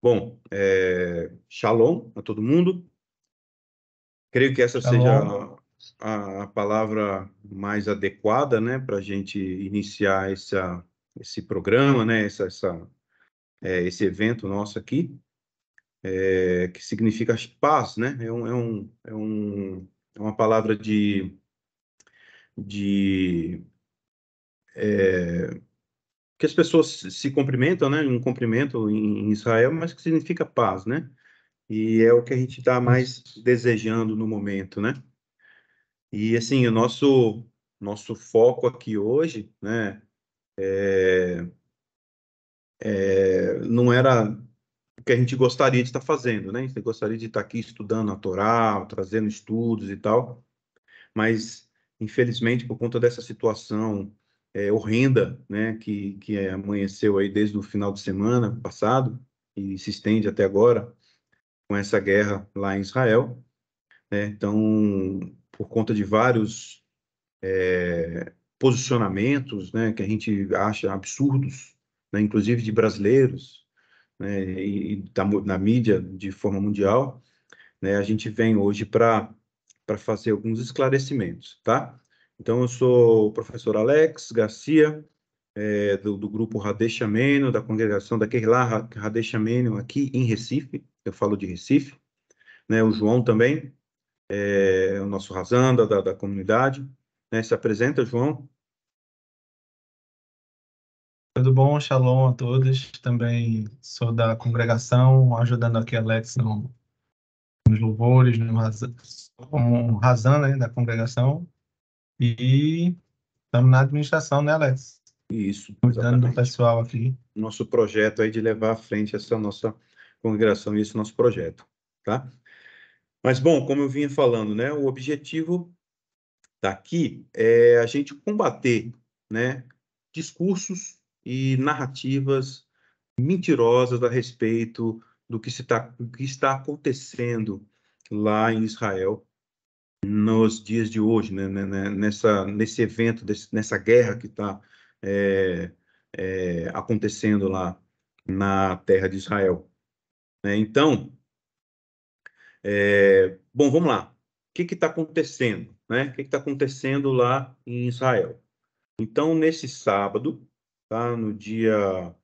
Bom, shalom a todo mundo. Creio que essa seja Shalom. a palavra mais adequada, né, para a gente iniciar esse programa, né, esse evento nosso aqui, que significa paz, né? É uma palavra de que as pessoas se cumprimentam, né, um cumprimento em Israel, mas que significa paz, né? E é o que a gente está mais desejando no momento, né? E assim, o nosso foco aqui hoje, né, não era o que a gente gostaria de estar fazendo, né? A gente gostaria de estar aqui estudando a Torá, trazendo estudos e tal, mas infelizmente por conta dessa situação horrenda, né, que amanheceu aí desde o final de semana passado e se estende até agora com essa guerra lá em Israel, né? Então, por conta de vários posicionamentos, né, que a gente acha absurdos, né, inclusive de brasileiros, né, na mídia de forma mundial, né, a gente vem hoje para fazer alguns esclarecimentos, tá? Então, eu sou o professor Alex Garcia, do grupo Hadesh Ameno, da congregação da Keilah Hadesh Ameno, aqui em Recife, eu falo de Recife, né, o João também, o nosso Razanda da comunidade, né, se apresenta, João. Tudo bom? Shalom a todos. Também sou da congregação, ajudando aqui Alex nos louvores, como razão, né, da congregação. E estamos na administração, né, Alex? Isso, Cuidando do exatamente. pessoal aqui. Nosso projeto aí de levar à frente essa nossa congregação e esse nosso projeto, tá? Mas, bom, como eu vinha falando, né, o objetivo daqui é a gente combater, né, discursos e narrativas mentirosas a respeito do que está acontecendo lá em Israel nos dias de hoje, né, nesse evento, nessa guerra que está acontecendo lá na terra de Israel, né? Então, bom, vamos lá. O que está acontecendo, né? O que está acontecendo lá em Israel? Então, nesse sábado, tá? No dia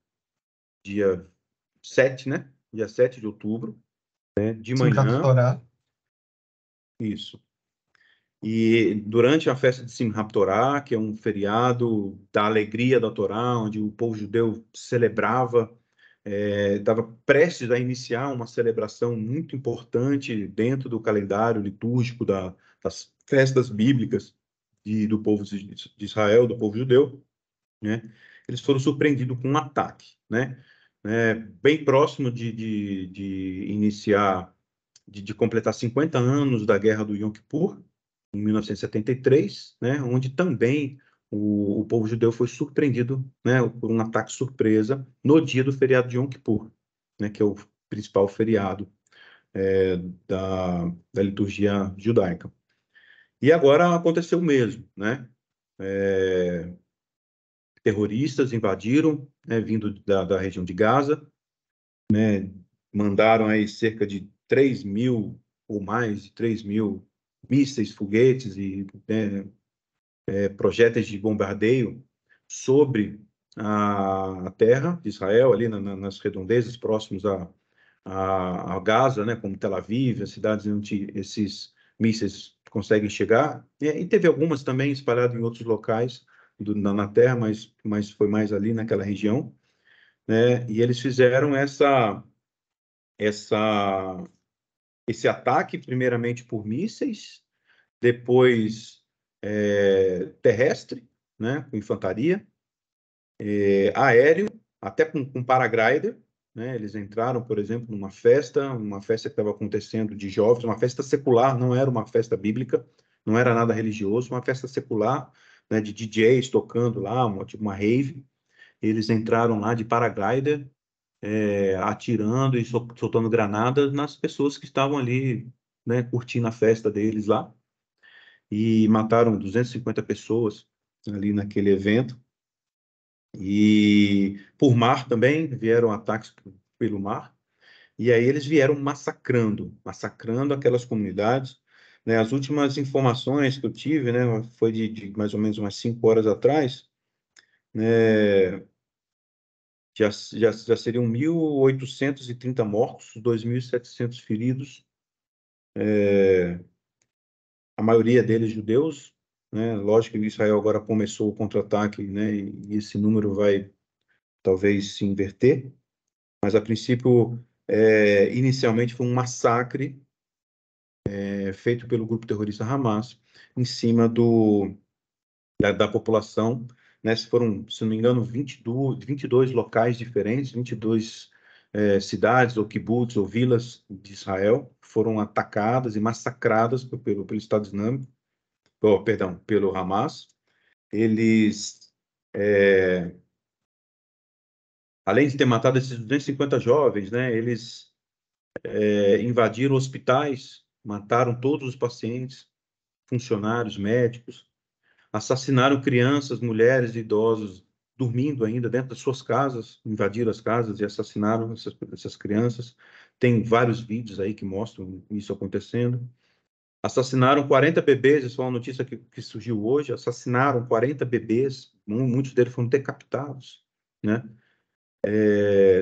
7, né? Dia 7 de outubro, né? De Simchat manhã, Torá. isso. E durante a festa de Simchat Torá, que é um feriado da alegria da Torá, onde o povo judeu celebrava, estava prestes a iniciar uma celebração muito importante dentro do calendário litúrgico das festas bíblicas do povo de Israel, do povo judeu, né? Eles foram surpreendidos com um ataque, né? Bem próximo de iniciar, de completar 50 anos da Guerra do Yom Kippur, em 1973, né, onde também o povo judeu foi surpreendido, né, por um ataque surpresa no dia do feriado de Yom Kippur, né, que é o principal feriado é, da liturgia judaica. E agora aconteceu o mesmo, né? Terroristas invadiram, né, vindo da região de Gaza, mandaram aí cerca de 3 mil ou mais de 3 mil mísseis, foguetes e projéteis de bombardeio sobre a terra de Israel, ali nas redondezas próximos a Gaza, né, como Tel Aviv, as cidades onde esses mísseis conseguem chegar. E teve algumas também espalhadas em outros locais na terra, mas foi mais ali naquela região, né? E eles fizeram essa, esse ataque, primeiramente por mísseis, depois terrestre, né, com infantaria, aéreo, até com paraglider, né? Eles entraram, por exemplo, numa festa, uma festa que estava acontecendo de jovens, uma festa secular, não era uma festa bíblica, não era nada religioso, uma festa secular, né, de DJs tocando lá, tipo uma rave. Eles entraram lá de paraglider, atirando e soltando granadas nas pessoas que estavam ali, né, curtindo a festa deles lá, e mataram 250 pessoas ali naquele evento. E por mar também vieram ataques pelo mar. E aí eles vieram massacrando aquelas comunidades, né? As últimas informações que eu tive, né, foi de mais ou menos umas 5 horas atrás, né, já seriam 1.830 mortos, 2.700 feridos, a maioria deles judeus, né? Lógico que Israel agora começou o contra-ataque, né, e esse número vai talvez se inverter, mas a princípio, inicialmente foi um massacre feito pelo grupo terrorista Hamas em cima da população, né? Foram, se não me engano, 22 locais diferentes, 22 cidades, ou kibbutz, ou vilas de Israel, foram atacadas e massacradas pelo Estado Islâmico, perdão, pelo Hamas. Eles, além de ter matado esses 250 jovens, né, eles invadiram hospitais, mataram todos os pacientes, funcionários, médicos, assassinaram crianças, mulheres e idosos dormindo ainda dentro das suas casas, invadiram as casas e assassinaram essas crianças. Tem vários vídeos aí que mostram isso acontecendo. Assassinaram 40 bebês, isso é uma notícia que surgiu hoje, assassinaram 40 bebês, muitos deles foram decapitados, né?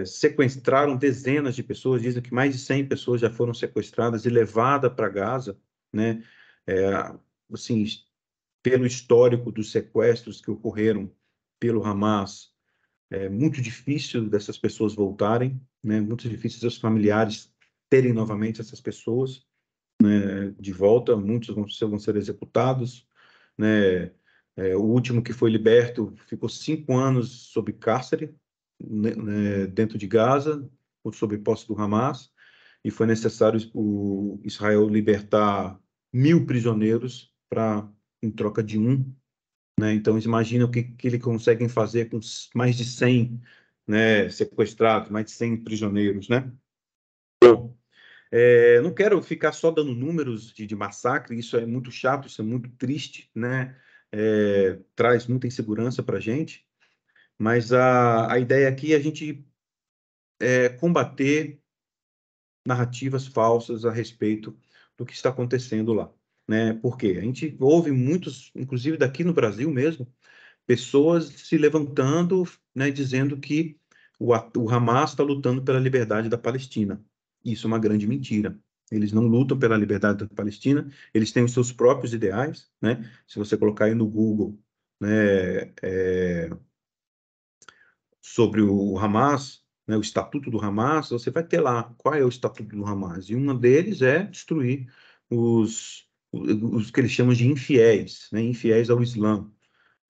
Sequestraram dezenas de pessoas, dizem que mais de 100 pessoas já foram sequestradas e levadas para Gaza, né? É, assim, pelo histórico dos sequestros que ocorreram pelo Hamas, é muito difícil dessas pessoas voltarem, né? Muito difícil dos familiares terem novamente essas pessoas, né, de volta. Muitos vão ser executados, né? O último que foi liberto ficou 5 anos sob cárcere, né, dentro de Gaza, sob posse do Hamas, e foi necessário o Israel libertar 1.000 prisioneiros em troca de um, né? Então, imagina o que eles conseguem fazer com mais de 100, né, sequestrados, mais de 100 prisioneiros, né? Bom, não quero ficar só dando números de massacre, isso é muito chato, isso é muito triste, né? Traz muita insegurança para a gente, mas a ideia aqui é a gente combater narrativas falsas a respeito do que está acontecendo lá, né? Porque a gente ouve muitos, inclusive daqui no Brasil mesmo, pessoas se levantando, né, dizendo que o Hamas está lutando pela liberdade da Palestina. Isso é uma grande mentira. Eles não lutam pela liberdade da Palestina, eles têm os seus próprios ideais, né? Se você colocar aí no Google, né, sobre o Hamas, né, o estatuto do Hamas, você vai ter lá qual é o estatuto do Hamas. E um deles é destruir os que eles chamam de infiéis, né, infiéis ao Islã,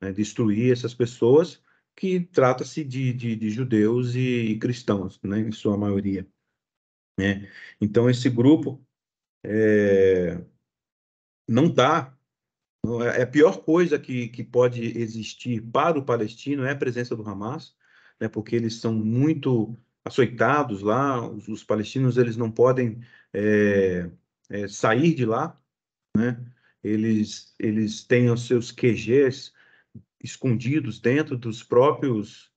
né, destruir essas pessoas que trata-se de judeus e cristãos, né, em sua maioria, né? Então, esse grupo não dá. A pior coisa que pode existir para o palestino é a presença do Hamas, né, porque eles são muito açoitados lá, os palestinos eles não podem sair de lá, né? Eles têm os seus QGs escondidos dentro dos próprios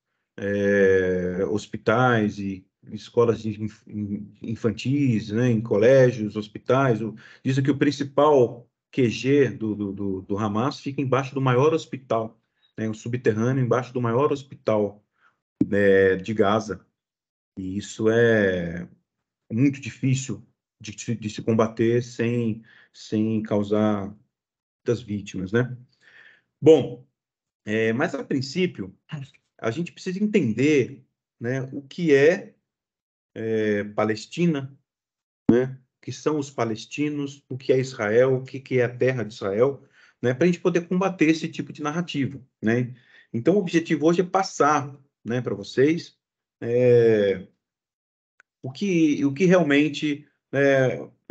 hospitais e escolas infantis, né, em colégios, hospitais. Dizem que o principal QG do Hamas fica embaixo do maior hospital, né, um subterrâneo embaixo do maior hospital de Gaza. E isso é muito difícil de se combater sem causar muitas vítimas, né? Bom, mas a princípio a gente precisa entender, né, o que é Palestina, o que são os palestinos, o que é Israel, o que é a terra de Israel, né, para a gente poder combater esse tipo de narrativa, né? Então, o objetivo hoje é passar, né, para vocês o que realmente,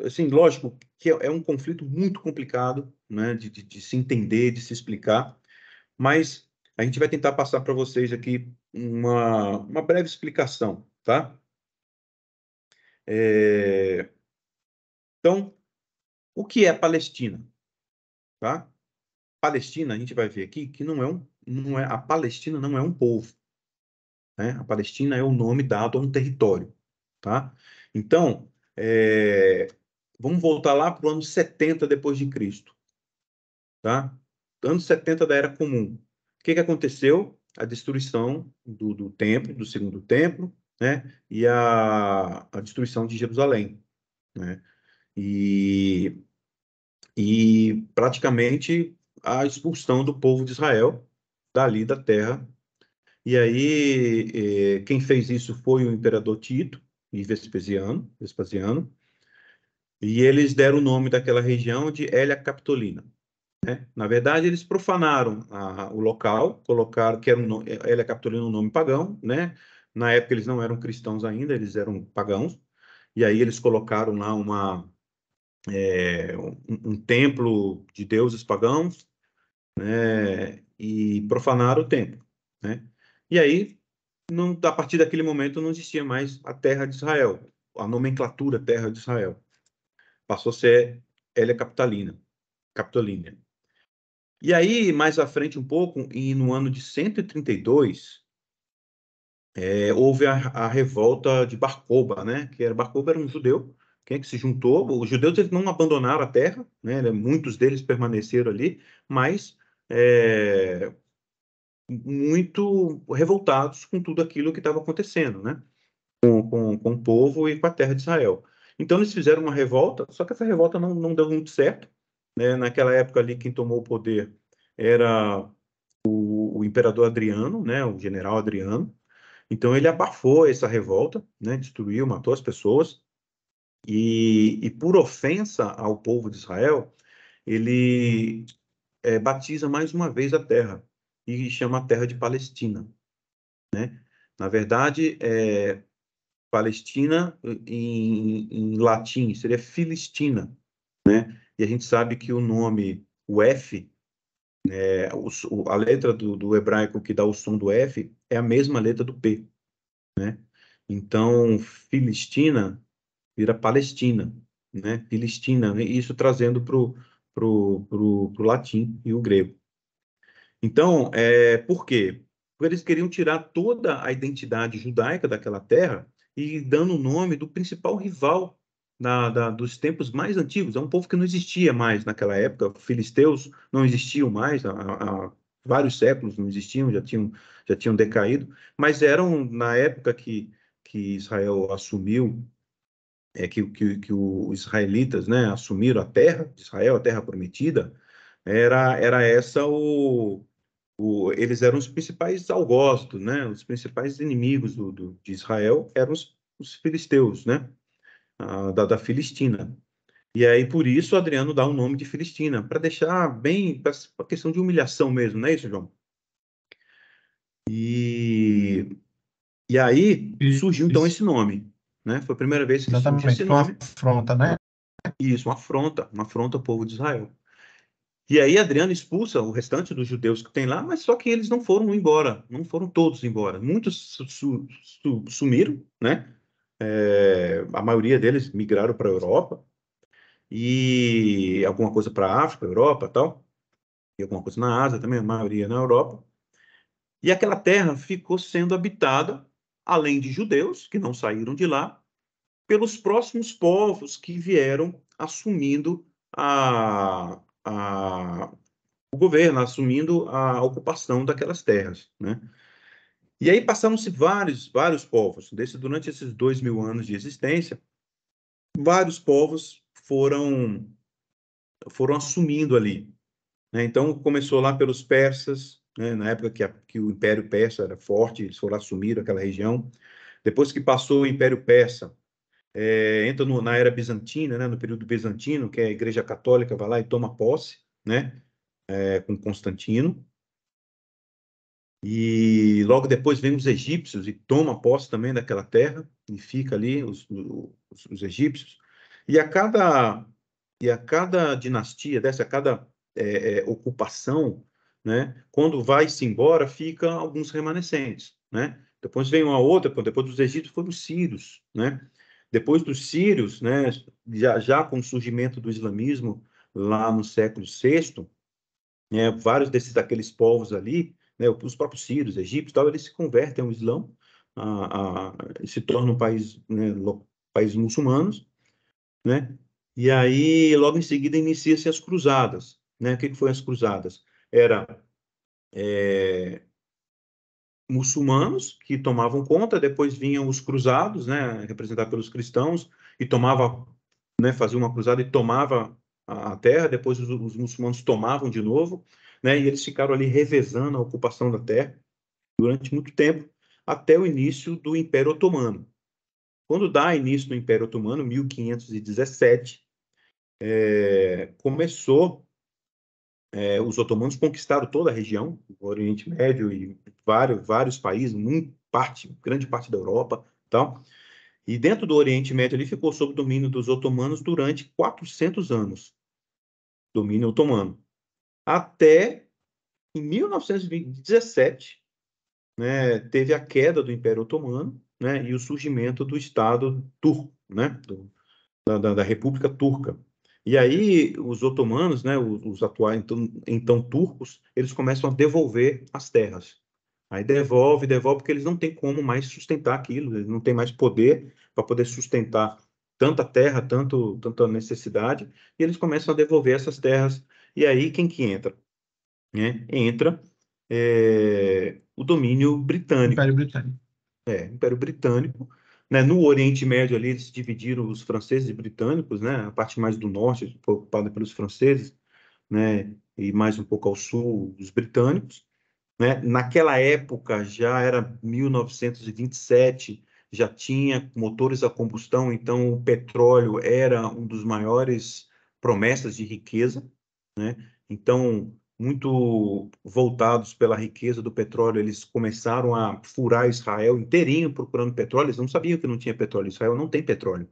assim, lógico que é um conflito muito complicado, né, de se entender, de se explicar, mas a gente vai tentar passar para vocês aqui uma breve explicação, tá? Então, o que é Palestina, tá? Palestina, a gente vai ver aqui que a Palestina não é um povo, né? A Palestina é o nome dado a um território, tá? Então, vamos voltar lá para o ano 70 depois de Cristo, tá? Anos 70 da Era Comum. O que aconteceu? A destruição do templo, do segundo templo, né? E a destruição de Jerusalém, né? E praticamente a expulsão do povo de Israel dali da terra. E aí, quem fez isso foi o imperador Tito e Vespasiano, e eles deram o nome daquela região de Hélia Capitolina, né? Na verdade, eles profanaram o local, colocaram que era Hélia Capitolina um nome pagão, né? Na época eles não eram cristãos ainda, eles eram pagãos, e aí eles colocaram lá um templo de deuses pagãos, né? E profanaram o templo, né? E aí, a partir daquele momento, não existia mais a terra de Israel, a nomenclatura terra de Israel. Passou a ser Hélia Capitolina. E aí, mais à frente um pouco, e no ano de 132, houve a revolta de Bar Kokhba, né? Bar Kokhba era um judeu, que se juntou. Os judeus eles não abandonaram a terra, né? Muitos deles permaneceram ali, mas muito revoltados com tudo aquilo que estava acontecendo, né? Com o povo e com a terra de Israel. Então eles fizeram uma revolta, só que essa revolta não deu muito certo, né? Naquela época ali quem tomou o poder era o imperador Adriano, né? O general Adriano. Então ele abafou essa revolta, né? Destruiu, matou as pessoas e por ofensa ao povo de Israel, ele batiza mais uma vez a terra e chama a terra de Palestina, né? Na verdade, Palestina em latim seria Filistina, né? E a gente sabe que o nome, o F, a letra do hebraico que dá o som do F é a mesma letra do P, né? Então, Filistina vira Palestina, né? Filistina, né? Isso trazendo pro latim e o grego. Então, por quê? Porque eles queriam tirar toda a identidade judaica daquela terra e dando o nome do principal rival dos tempos mais antigos. É um povo que não existia mais naquela época. Filisteus não existiam mais, há vários séculos não existiam, já tinham decaído, mas eram, na época que Israel assumiu, que os israelitas, né, assumiram a terra de Israel, a terra prometida, era essa eles eram os principais algozes, né? Os principais inimigos de Israel eram os filisteus, né? Da Filistina. E aí, por isso, Adriano dá o nome de Filistina, para deixar bem, para a questão de humilhação mesmo, não é isso, João? E aí surgiu então Isso, esse nome, né? Foi a primeira vez que surgiu esse exatamente. Foi uma nome. afronta, né? Isso, uma afronta ao povo de Israel. E aí Adriano expulsa o restante dos judeus que tem lá, mas só que eles não foram embora, não foram todos embora. Muitos sumiram, né? A maioria deles migraram para a Europa e alguma coisa para a África, Europa, tal, e alguma coisa na Ásia também, a maioria na Europa. E aquela terra ficou sendo habitada, além de judeus que não saíram de lá, pelos próximos povos que vieram assumindo o governo, assumindo a ocupação daquelas terras, né? E aí passaram-se vários povos. Durante esses 2000 anos de existência, vários povos foram assumindo ali, né? Então, começou lá pelos persas, né? Na época que o Império Persa era forte, eles foram assumir aquela região. Depois que passou o Império Persa, entra na Era Bizantina, né? No período bizantino, que a Igreja Católica vai lá e toma posse, né? Com Constantino. E logo depois vem os egípcios e toma posse também daquela terra, e fica ali os egípcios. E a cada dinastia dessa, a cada ocupação, né, quando vai-se embora, fica alguns remanescentes, né? Depois vem uma outra, depois dos egípcios foram os sírios, né? Depois dos sírios, né, já com o surgimento do islamismo lá no século VI, vários daqueles povos ali, né, os próprios sírios, egípcios, tal, eles se convertem ao Islã, se tornam um país, né, países muçulmanos, né? E aí, logo em seguida, inicia-se as cruzadas, né? O que foi as cruzadas? Era muçulmanos que tomavam conta, depois vinham os cruzados, né? Representados pelos cristãos, e tomava, né? Fazia uma cruzada e tomava a terra, depois os muçulmanos tomavam de novo, né? E eles ficaram ali revezando a ocupação da terra durante muito tempo, até o início do Império Otomano. Quando dá início no Império Otomano, 1517, começou, os otomanos conquistaram toda a região, o Oriente Médio e vários países, grande parte da Europa, tal. E dentro do Oriente Médio ali ficou sob domínio dos otomanos durante 400 anos, domínio otomano. Até em 1917, né, teve a queda do Império Otomano, né, e o surgimento do Estado turco, né, da República Turca. E aí os otomanos, né, os atuais então turcos, eles começam a devolver as terras. Aí devolve porque eles não têm como mais sustentar aquilo, eles não têm mais poder para poder sustentar tanta terra, tanta necessidade, e eles começam a devolver essas terras. E aí quem que entra? Né? Entra o domínio britânico. Império Britânico. Império Britânico, né? No Oriente Médio ali eles dividiram os franceses e britânicos, né? A parte mais do norte foi ocupada pelos franceses, né? E mais um pouco ao sul os britânicos, né? Naquela época já era 1927, já tinha motores a combustão, então o petróleo era um dos maiores promessas de riqueza, né? Então, muito voltados pela riqueza do petróleo, eles começaram a furar Israel inteirinho procurando petróleo. Eles não sabiam que não tinha petróleo. Israel não tem petróleo.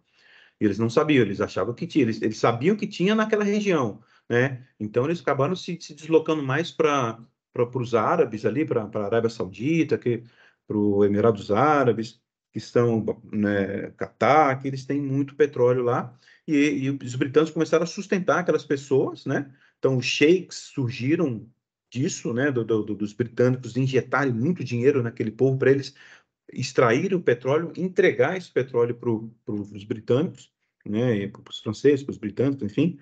Eles não sabiam, eles achavam que tinha. Eles sabiam que tinha naquela região, né? Então, eles acabaram se deslocando mais para os árabes ali, para a Arábia Saudita, para os Emirados Árabes, que estão, né, Catar, que eles têm muito petróleo lá. E os britânicos começaram a sustentar aquelas pessoas, né? Então, os sheiks surgiram disso, né? Dos britânicos injetarem muito dinheiro naquele povo para eles extraírem o petróleo, entregar esse petróleo para os britânicos, né? Para os franceses, para os britânicos, enfim.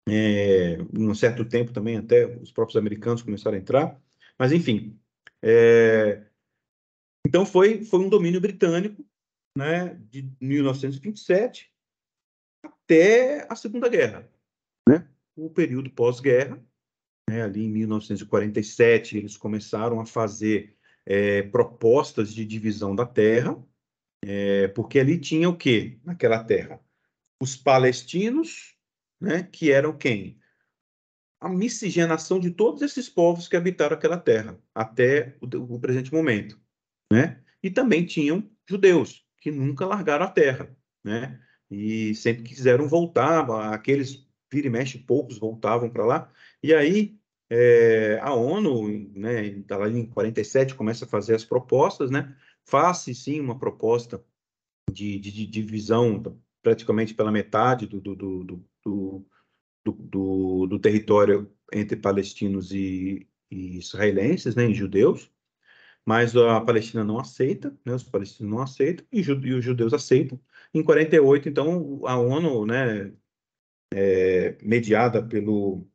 Em um certo tempo também até os próprios americanos começaram a entrar. Mas, enfim. Então, foi um domínio britânico, né? De 1927 até a Segunda Guerra, né? O período pós-guerra, né, ali em 1947, eles começaram a fazer propostas de divisão da terra, porque ali tinha o quê naquela terra? Os palestinos, né, que eram quem? A miscigenação de todos esses povos que habitaram aquela terra, até o presente momento, né? E também tinham judeus, que nunca largaram a terra, né? E sempre quiseram voltar, aqueles vira e mexe, poucos voltavam para lá. E aí a ONU, né, tá lá em 47, começa a fazer as propostas, né? Faz-se sim uma proposta de divisão praticamente pela metade do território entre palestinos e israelenses, né, e judeus, mas a Palestina não aceita, né, os palestinos não aceitam e os judeus aceitam. Em 48, então, a ONU, né, mediada pelo,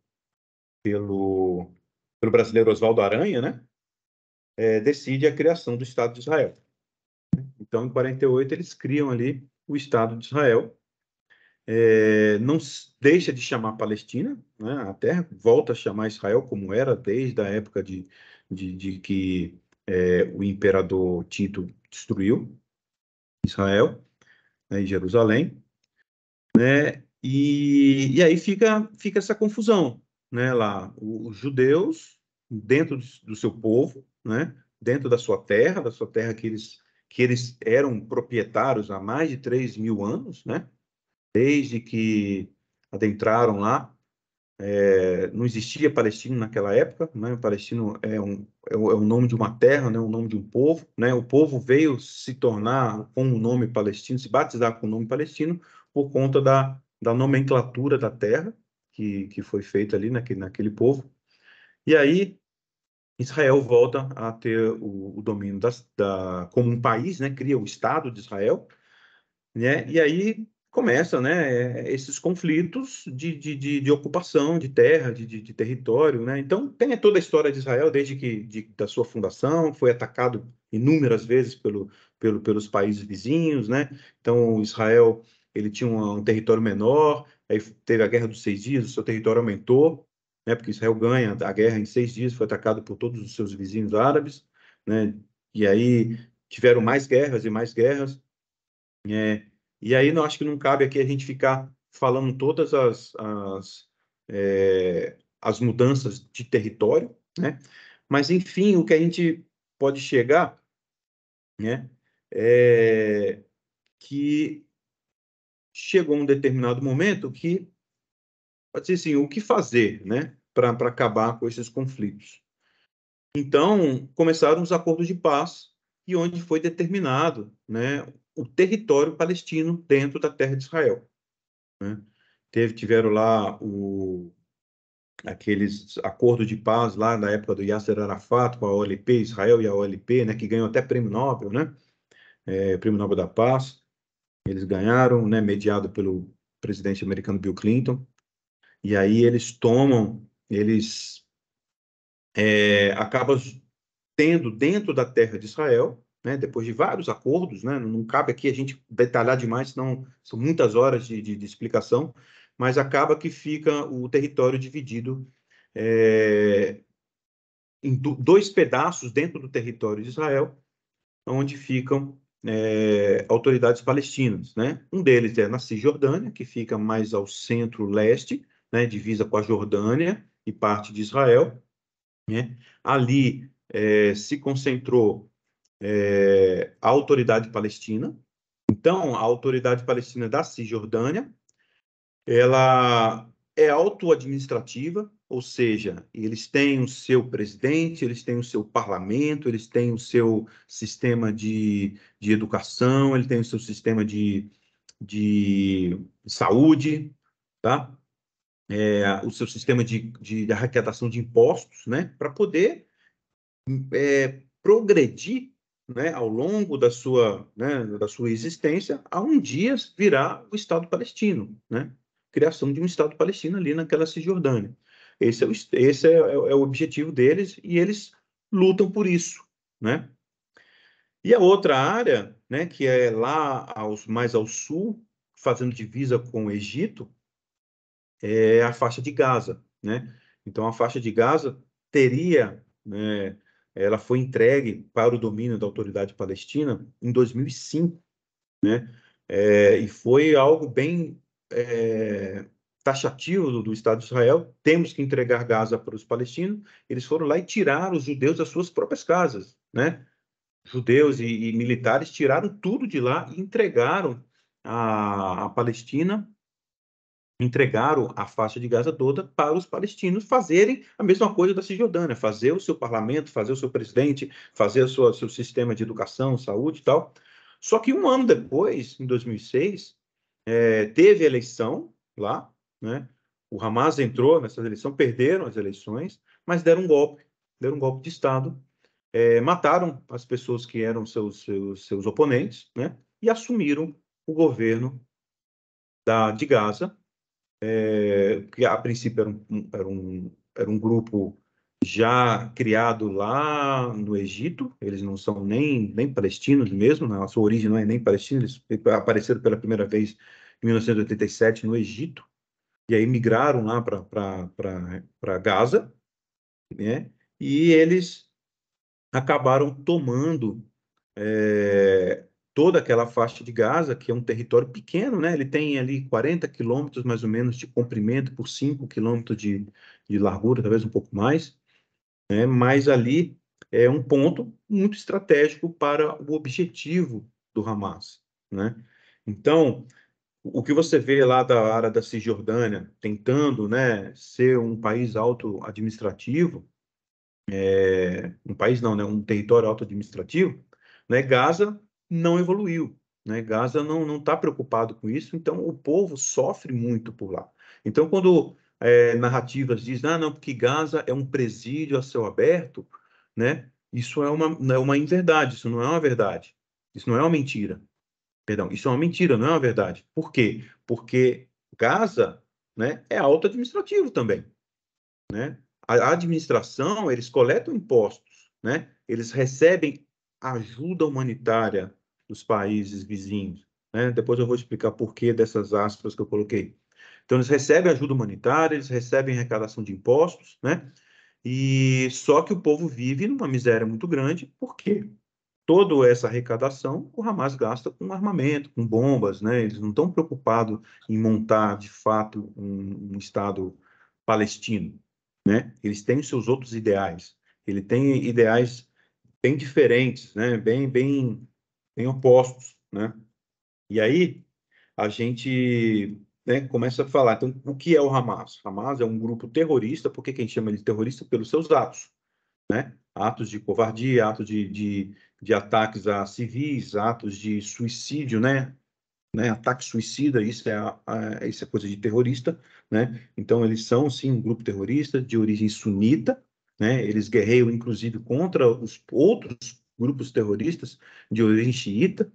pelo brasileiro Oswaldo Aranha, né, decide a criação do Estado de Israel. Então, em 48, eles criam ali o Estado de Israel. Não deixa de chamar Palestina, né, a terra, volta a chamar Israel como era desde a época de que o imperador Tito destruiu Israel, né, em Jerusalém, né, e aí fica essa confusão, né, lá, os judeus dentro do seu povo, né, dentro da sua terra que eles eram proprietários há mais de 3.000 anos, né, desde que adentraram lá. Não existia palestino naquela época, né? Palestino é o nome de uma terra, né? O nome de um povo, né? O povo veio se tornar com o nome palestino, se batizar com o nome palestino por conta da nomenclatura da terra que foi feita ali naquele povo. E aí Israel volta a ter o domínio como um país, né? Cria o Estado de Israel, né? E aí começam, né, esses conflitos de ocupação de terra, de território, né? Então tem toda a história de Israel desde da sua fundação, foi atacado inúmeras vezes pelos países vizinhos, né? Então Israel ele tinha um território menor, aí teve a Guerra dos 6 Dias, o seu território aumentou, né? Porque Israel ganha a guerra em 6 dias, foi atacado por todos os seus vizinhos árabes, né? E aí tiveram mais guerras. É, e aí, eu acho que não cabe aqui a gente ficar falando todas as mudanças de território, né? Mas, enfim, o que a gente pode chegar, né, é que chegou um determinado momento que, pode ser assim, o que fazer, né, para acabar com esses conflitos. Então, começaram os acordos de paz, e onde foi determinado, né, o território palestino dentro da terra de Israel, né? Tiveram lá aqueles acordos de paz lá na época do Yasser Arafat com a OLP, Israel e a OLP, né, que ganhou até prêmio Nobel, né, prêmio Nobel da Paz. Eles ganharam, né, mediado pelo presidente americano Bill Clinton. E aí eles acabam tendo dentro da terra de Israel, né, depois de vários acordos, né, não cabe aqui a gente detalhar demais, senão são muitas horas de explicação, mas acaba que fica o território dividido em dois pedaços dentro do território de Israel, onde ficam autoridades palestinas, né? Um deles é na Cisjordânia, que fica mais ao centro-leste, né, divisa com a Jordânia e parte de Israel, né? Ali se concentrou a autoridade palestina. Então, a autoridade palestina da Cisjordânia, ela é auto-administrativa, ou seja, eles têm o seu presidente, eles têm o seu parlamento, eles têm o seu sistema de educação, eles têm o seu sistema de saúde, tá? O seu sistema de arrecadação de impostos, né? Para poder progredir, né, ao longo da sua existência, a um dia virar o Estado palestino, né? Criação de um Estado palestino ali naquela Cisjordânia. Esse é o objetivo deles e eles lutam por isso, né? E a outra área, né, que é lá mais ao sul, fazendo divisa com o Egito, é a faixa de Gaza, né? Então, a faixa de Gaza teria, né, ela foi entregue para o domínio da autoridade palestina em 2005, né? E foi algo bem taxativo do Estado de Israel. Temos que entregar Gaza para os palestinos. Eles foram lá e tiraram os judeus das suas próprias casas, né? Judeus e militares tiraram tudo de lá e entregaram a Palestina, entregaram a faixa de Gaza toda para os palestinos fazerem a mesma coisa da Cisjordânia, fazer o seu parlamento, fazer o seu presidente, fazer o seu sistema de educação, saúde e tal. Só que um ano depois, em 2006, teve eleição lá, né? O Hamas entrou nessa eleição, perderam as eleições, mas deram um golpe de Estado, mataram as pessoas que eram seus oponentes, né? E assumiram o governo de Gaza, que a princípio era um grupo já criado lá no Egito. Eles não são nem palestinos mesmo, né? A sua origem não é nem palestina, eles apareceram pela primeira vez em 1987 no Egito, e aí migraram lá para Gaza, né? E eles acabaram tomando toda aquela faixa de Gaza, que é um território pequeno, né? Ele tem ali 40 quilômetros, mais ou menos, de comprimento por 5 quilômetros de largura, talvez um pouco mais, né? Mas ali é um ponto muito estratégico para o objetivo do Hamas, né? Então, o que você vê lá da área da Cisjordânia, tentando, né, ser um país auto-administrativo, um país não, né, um território auto-administrativo, né, Gaza não evoluiu, né, Gaza não está preocupado com isso, então o povo sofre muito por lá. Então, quando narrativas dizem, não, porque Gaza é um presídio a céu aberto, né, isso é uma inverdade, isso não é uma verdade, isso não é uma mentira. Perdão, isso é uma mentira, não é uma verdade. Por quê? Porque Gaza, né, é auto-administrativo também, né? A administração, eles coletam impostos, né? Eles recebem ajuda humanitária dos países vizinhos, né? Depois eu vou explicar por que dessas aspas que eu coloquei. Então, eles recebem ajuda humanitária, eles recebem arrecadação de impostos, né? E só que o povo vive numa miséria muito grande, por quê? Toda essa arrecadação o Hamas gasta com armamento, com bombas, né? Eles não estão preocupados em montar, de fato, um Estado palestino, né? Eles têm os seus outros ideais. Ele tem ideais bem diferentes, né? Bem opostos, né? E aí a gente, né, começa a falar. Então, o que é o Hamas? Hamas é um grupo terrorista, porque quem chama ele de terrorista pelos seus atos, né? Atos de covardia, atos de ataques a civis, atos de suicídio, né? Ataque suicida, isso é coisa de terrorista, né? Então, eles são, sim, um grupo terrorista de origem sunita, né? Eles guerreiam, inclusive, contra os outros grupos terroristas de origem xiita,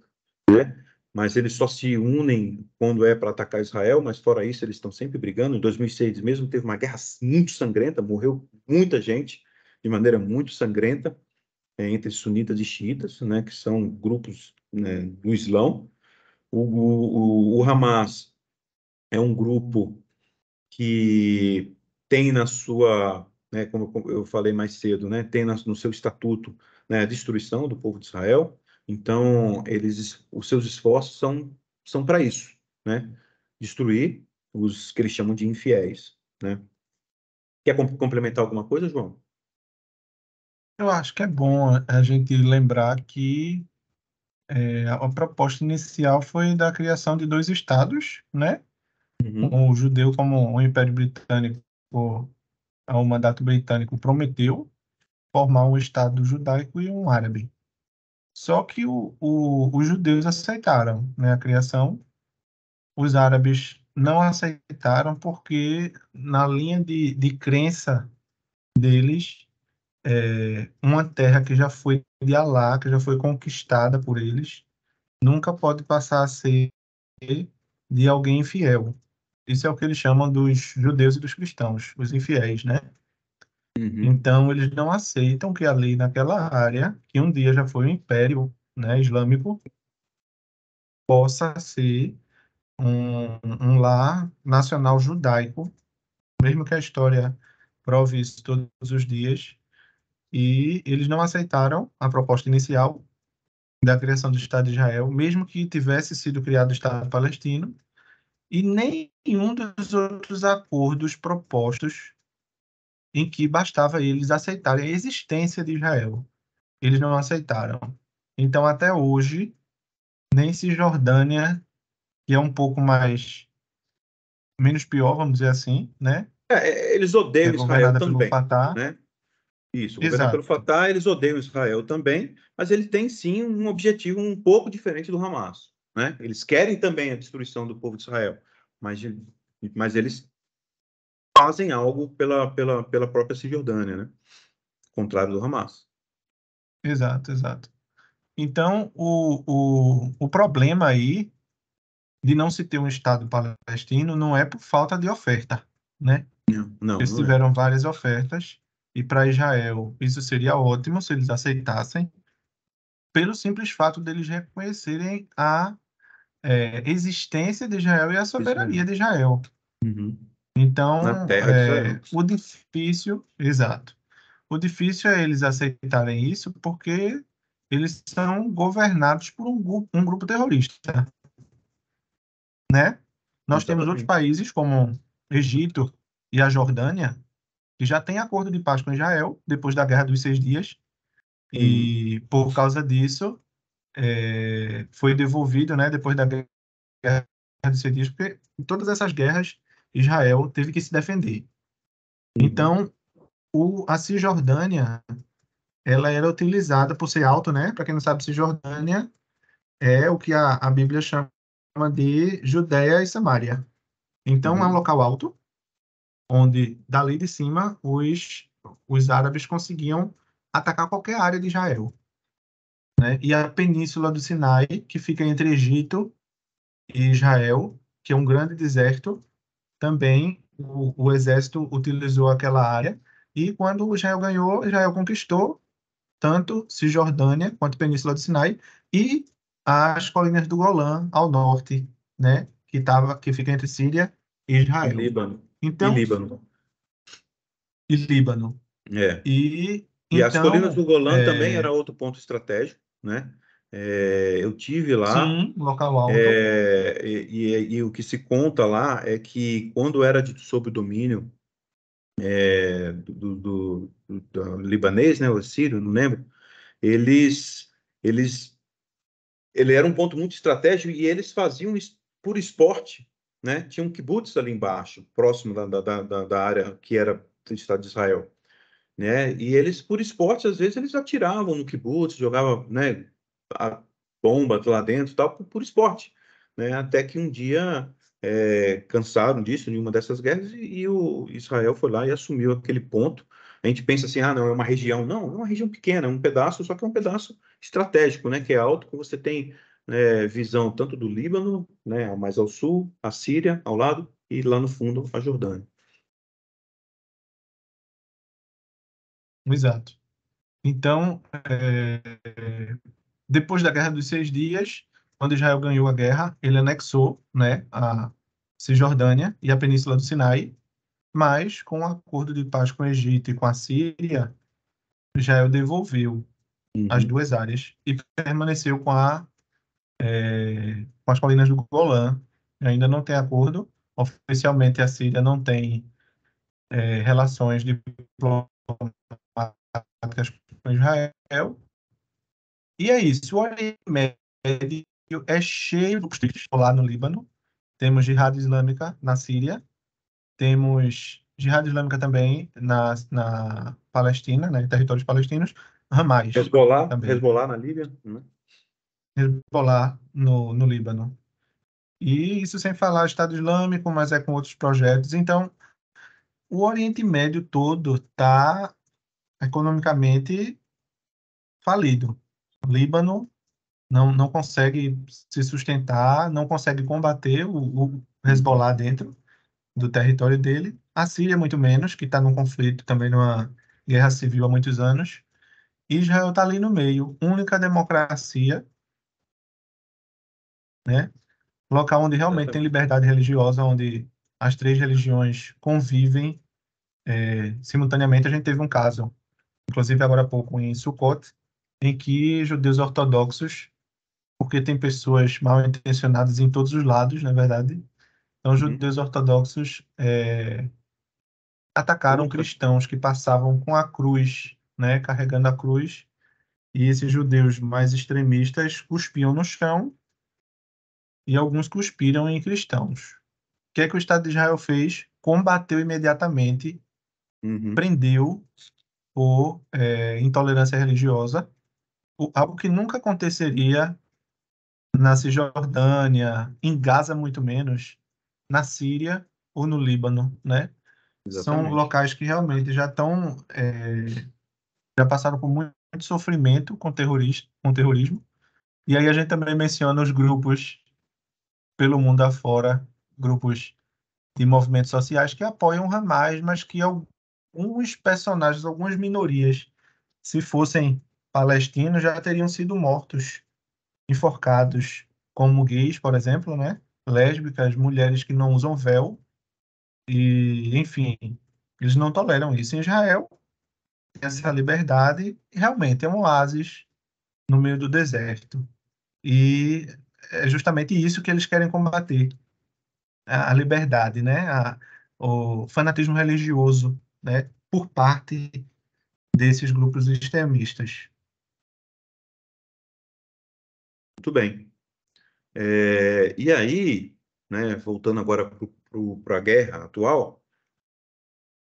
né? Mas eles só se unem quando é para atacar Israel, mas fora isso, eles estão sempre brigando. Em 2006 mesmo, teve uma guerra muito sangrenta, morreu muita gente de maneira muito sangrenta, entre sunitas e xiitas, né, que são grupos, né, do Islão. O Hamas é um grupo que tem na sua, né, como eu falei mais cedo, né, tem no seu estatuto, né, a destruição do povo de Israel. Então, os seus esforços são para isso, né, destruir os que eles chamam de infiéis, né. Quer complementar alguma coisa, João? Eu acho que é bom a gente lembrar que a proposta inicial foi da criação de dois estados, né? Uhum, O judeu, como o Império Britânico, o mandato britânico prometeu formar um estado judaico e um árabe. Só que os judeus aceitaram, né, a criação. Os árabes não aceitaram porque, na linha de crença deles, uma terra que já foi de Alá, que já foi conquistada por eles, nunca pode passar a ser de alguém infiel. Isso é o que eles chamam dos judeus e dos cristãos, os infiéis, né? uhum, Então, eles não aceitam que ali naquela área, que um dia já foi um império, né, islâmico, possa ser um lar nacional judaico, mesmo que a história prove isso todos os dias. E eles não aceitaram a proposta inicial da criação do Estado de Israel, mesmo que tivesse sido criado o Estado palestino, e nenhum dos outros acordos propostos em que bastava eles aceitarem a existência de Israel. Eles não aceitaram. Então, até hoje, nem Cisjordânia, que é um pouco mais menos pior, vamos dizer assim, né? Eles Que é odeiam Israel governada pelo também, Fatah. né? Isso, governado pelo Exato, Fatah, eles odeiam Israel também, mas ele tem sim um objetivo um pouco diferente do Hamas, né? Eles querem também a destruição do povo de Israel, mas, mas eles fazem algo pela própria Cisjordânia, né? Contrário do Hamas. exato, exato. Então, o problema aí de não se ter um Estado palestino não é por falta de oferta, né? Não, não, Eles não é. tiveram várias ofertas, e para Israel isso seria ótimo se eles aceitassem, pelo simples fato deles reconhecerem a existência de Israel e a soberania Israel. de Israel. Uhum. Na Então, terra de Israel. o difícil, exato, o difícil é eles aceitarem isso porque eles são governados por um grupo terrorista, né? Nós temos outros Exatamente. países como Egito e a Jordânia que já têm acordo de paz com Israel depois da Guerra dos Seis Dias Uhum. e por causa disso foi devolvido, né? Depois da Guerra dos Seis Dias, porque em todas essas guerras Israel teve que se defender. Uhum. Então, a Cisjordânia ela era utilizada por ser alto, né? Para quem não sabe, Cisjordânia é o que a Bíblia chama de Judéia e Samaria. Então, é um Uhum. local alto, onde dali de cima os árabes conseguiam atacar qualquer área de Israel, né? E a Península do Sinai, que fica entre Egito e Israel, que é um grande deserto. Também o exército utilizou aquela área. E quando Israel ganhou, Israel conquistou tanto Cisjordânia quanto Península do Sinai e as colinas do Golã ao norte, né? Que fica entre Síria e E Israel. Líbano. E Então, Líbano. e Líbano. É. E E as colinas então, do Golã também era outro ponto estratégico, né? Eu tive lá, sim, local alto. e o que se conta lá é que quando era sob o domínio do libanês, né, o sírio, não lembro, eles, eles, ele era um ponto muito estratégico e eles faziam por esporte, né? Tinha um kibbutz ali embaixo, próximo da área que era do Estado de Israel, né? E eles, por esporte, às vezes eles atiravam no kibbutz, jogavam, né, a bomba lá dentro, e tal, por esporte, né? Até que um dia cansaram disso em uma dessas guerras e o Israel foi lá e assumiu aquele ponto. A gente pensa assim, ah, não, é uma região. Não, é uma região pequena, é um pedaço, só que é um pedaço estratégico, né? Que é alto, que você tem visão tanto do Líbano, né, mais ao sul, a Síria ao lado e lá no fundo a Jordânia. Exato. Então, depois da Guerra dos Seis Dias, quando Israel ganhou a guerra, ele anexou, né, a Cisjordânia e a Península do Sinai, mas com o acordo de paz com o Egito e com a Síria, Israel devolveu as Uhum. duas áreas e permaneceu com as colinas do Golã. Ainda não tem acordo. Oficialmente, a Síria não tem relações diplomáticas com Israel. E é isso. O Oriente Médio é cheio de conflitos lá no Líbano. Temos Jihad Islâmica na Síria. Temos Jihad Islâmica também na Palestina, né, em territórios palestinos. Hamas também. Hezbollah na Líbia, né? Hezbollah no Líbano. E isso sem falar Estado Islâmico, mas é com outros projetos. Então, o Oriente Médio todo está economicamente falido. O Líbano não consegue se sustentar, não consegue combater o Uhum. Hezbollah dentro do território dele. A Síria, muito menos, que está num conflito também, numa guerra civil há muitos anos. Israel está ali no meio, única democracia, né? Local onde realmente tem Exatamente. liberdade religiosa, onde as três religiões convivem simultaneamente. A gente teve um caso, inclusive agora há pouco, em Sukkot, em que judeus ortodoxos, porque tem pessoas mal intencionadas em todos os lados, na verdade, então Uhum. judeus ortodoxos atacaram Ufa. cristãos que passavam com a cruz, né, carregando a cruz, e esses judeus mais extremistas cuspiam no chão e alguns cuspiram em cristãos. O que é que o Estado de Israel fez? Combateu imediatamente, Uhum. prendeu por intolerância religiosa, algo que nunca aconteceria na Cisjordânia, em Gaza muito menos, na Síria ou no Líbano, né? São Exatamente. locais que realmente já passaram por muito sofrimento com terrorismo. E aí a gente também menciona os grupos pelo mundo afora, grupos de movimentos sociais que apoiam o Hamas, mas que alguns personagens, algumas minorias, se fossem palestinos, já teriam sido mortos, enforcados, como gays, por exemplo, né? Lésbicas, mulheres que não usam véu, e, enfim, eles não toleram isso. Em Israel, tem essa liberdade, e realmente é um oásis no meio do deserto. E é justamente isso que eles querem combater, a liberdade, né? O fanatismo religioso, né? Por parte desses grupos extremistas. Muito bem. E aí, né, voltando agora para a guerra atual,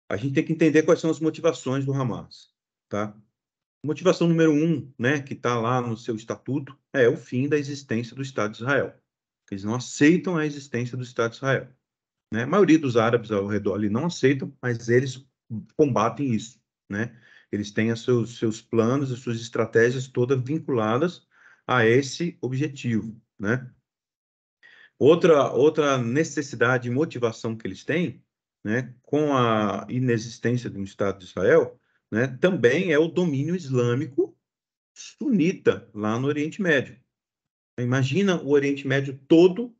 a gente tem que entender quais são as motivações do Hamas, tá? Motivação número um, né, que está lá no seu estatuto, é o fim da existência do Estado de Israel. Eles não aceitam a existência do Estado de Israel, né? A maioria dos árabes ao redor ali não aceitam, mas eles combatem isso, né? Eles têm os seus planos, as suas estratégias todas vinculadas a esse objetivo, né? Outra necessidade e motivação que eles têm, né, com a inexistência de um Estado de Israel, né, também é o domínio islâmico sunita lá no Oriente Médio. Imagina o Oriente Médio todo